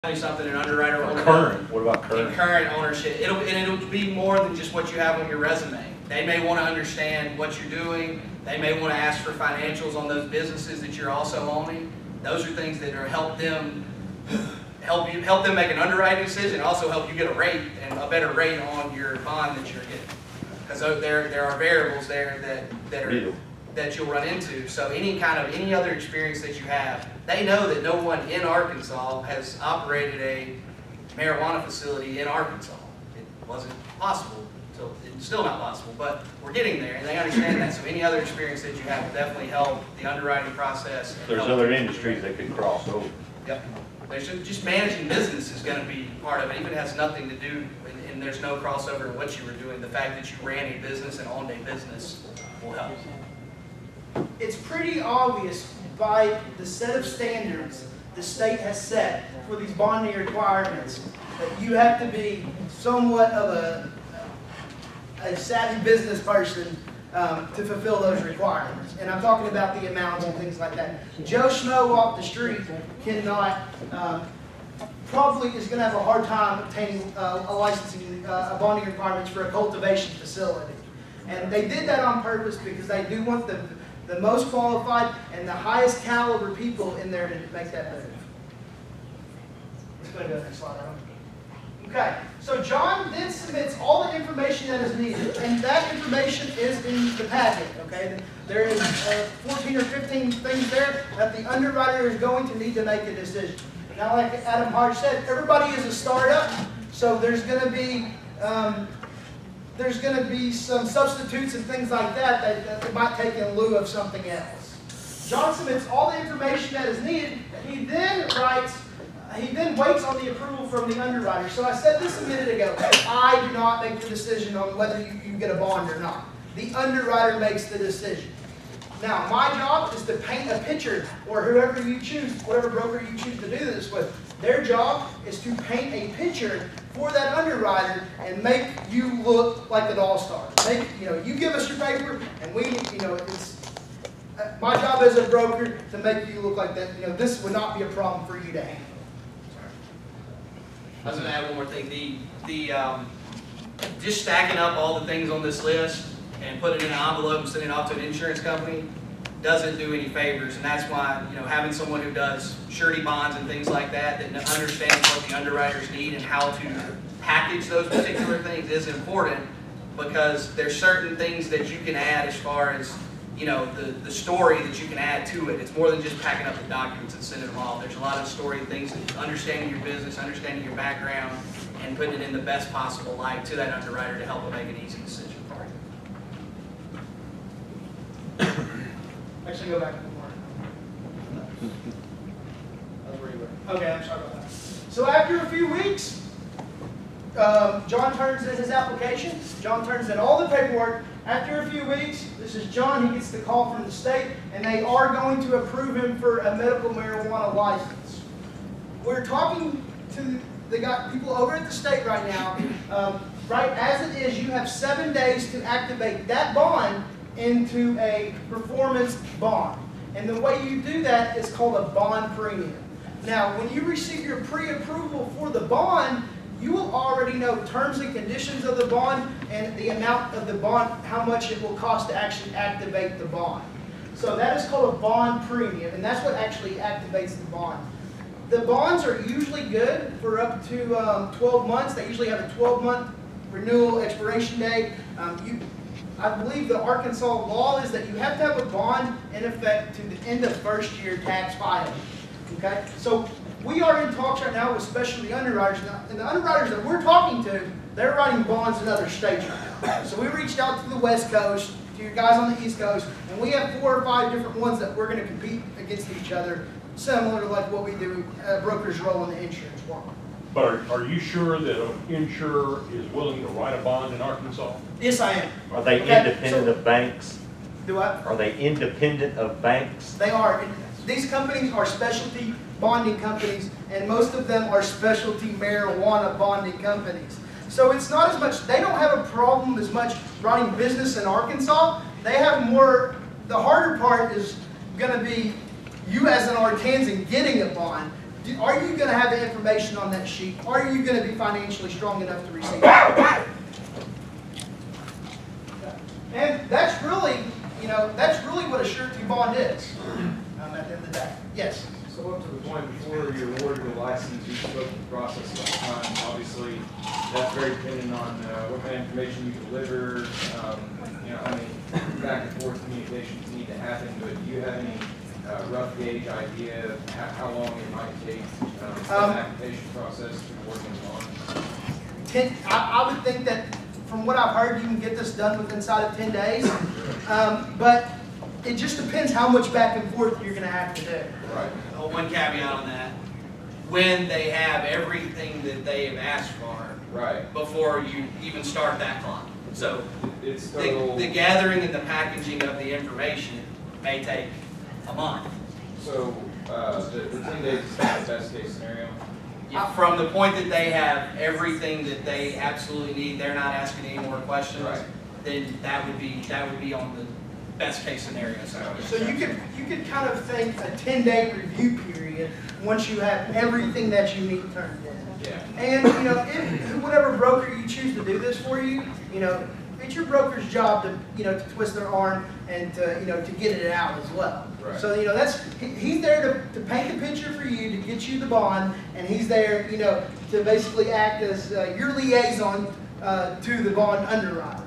something, an underwriter will current. What about current? Current ownership. It'll be more than just what you have on your resume. They may want to understand what you're doing. They may want to ask for financials on those businesses that you're also owning. Those are things that are help them make an underwriting decision. Also help you get a rate and a better rate on your bond that you're getting. Because there are variables there that you'll run into. So any other experience that you have, they know that no one in Arkansas has operated a marijuana facility in Arkansas. It wasn't possible, so it's still not possible, but we're getting there, and they understand that. So any other experience that you have will definitely help the underwriting process. There's other industries that could cross over. Yep. Just managing business is going to be part of it. Even has nothing to do, and there's no crossover in what you were doing. The fact that you ran a business and owned a business will help. It's pretty obvious by the set of standards the state has set for these bonding requirements that you have to be somewhat of a savvy business person to fulfill those requirements. And I'm talking about the amounts and things like that. Joe Schmo off the street cannot, probably is going to have a hard time obtaining a licensing, bonding requirements for a cultivation facility. And they did that on purpose because they do want the most qualified and the highest caliber people in there to make that move. Let's go to the next slide. Okay, so John then submits all the information that is needed, and that information is in the packet. Okay, there is 14 or 15 things there that the underwriter is going to need to make a decision. Now, like Adam Hodge said, everybody is a startup, so there's going to be some substitutes and things like that they might take in lieu of something else. John submits all the information that is needed. He then waits on the approval from the underwriter. So I said this a minute ago. I do not make the decision on whether you get a bond or not. The underwriter makes the decision. Now, my job is to paint a picture, or whoever you choose, whatever broker you choose to do this with, their job is to paint a picture for that underwriter and make you look like an all-star. You give us your paper, and it's my job as a broker to make you look like that. This would not be a problem for you to handle. I was going to add one more thing. Just stacking up all the things on this list and putting it in an envelope and sending it off to an insurance company doesn't do any favors, and that's why having someone who does surety bonds and things like that understands what the underwriters need and how to package those particular things is important, because there's certain things that you can add as far as the story that you can add to it. It's more than just packing up the documents and sending them off. There's a lot of story things, understanding your business, understanding your background, and putting it in the best possible light to that underwriter to help them make an easy decision for you. Actually, go back to the morning. That's where you were. Okay, I'm sorry about that. So after a few weeks, John turns in his application. John turns in all the paperwork. After a few weeks, this is John. He gets the call from the state, and they are going to approve him for a medical marijuana license. We're talking to people over at the state right now. Right as it is, you have 7 days to activate that bond into a performance bond. And the way you do that is called a bond premium. Now, when you receive your pre-approval for the bond, you will already know terms and conditions of the bond and the amount of the bond, how much it will cost to actually activate the bond. So that is called a bond premium, and that's what actually activates the bond. The bonds are usually good for up to 12 months. They usually have a 12-month renewal expiration date. I believe the Arkansas law is that you have to have a bond in effect to the end of first year tax filing. Okay? So we are in talks right now with specialty underwriters. And the underwriters that we're talking to, they're writing bonds in other states right now. So we reached out to the West Coast, to your guys on the East Coast, and we have 4 or 5 different ones that we're going to compete against each other, similar to like what we do brokers role in the insurance world. But are you sure that an insurer is willing to write a bond in Arkansas? Yes, I am. Are they independent of banks? Do what? Are they independent of banks? They are. These companies are specialty bonding companies, and most of them are specialty marijuana bonding companies. So it's not as much, they don't have a problem as much running business in Arkansas. They have more, the harder part is going to be you as an Arkansan getting a bond. Are you gonna have the information on that sheet? Are you gonna be financially strong enough to receive it? And that's really, that's really what a surety bond is, at the end of the day. Yes? So up to the point before you're awarded a license, you spoke to the process last time. Obviously, that's very dependent on what kind of information you deliver, how many back and forth communications need to happen. But do you have any rough gauge idea of how long it might take from the application process to working on? I would think that from what I've heard, you can get this done within inside of 10 days. But it just depends how much back and forth you're going to have to do. Right. One caveat on that, when they have everything that they have asked for Right. before you even start that clock. So It's total. the gathering and the packaging of the information may take a month. So the 10 days is not the best case scenario. From the point that they have everything that they absolutely need, they're not asking any more questions, Right. then that would be on the best case scenario. So you could kind of think a 10-day review period once you have everything that you need turned in. Yeah. And if whatever broker you choose to do this for you, it's your broker's job to twist their arm and to get it out as well. Right. So he's there to paint the picture for you, to get you the bond, and he's there to basically act as your liaison to the bond underwriter.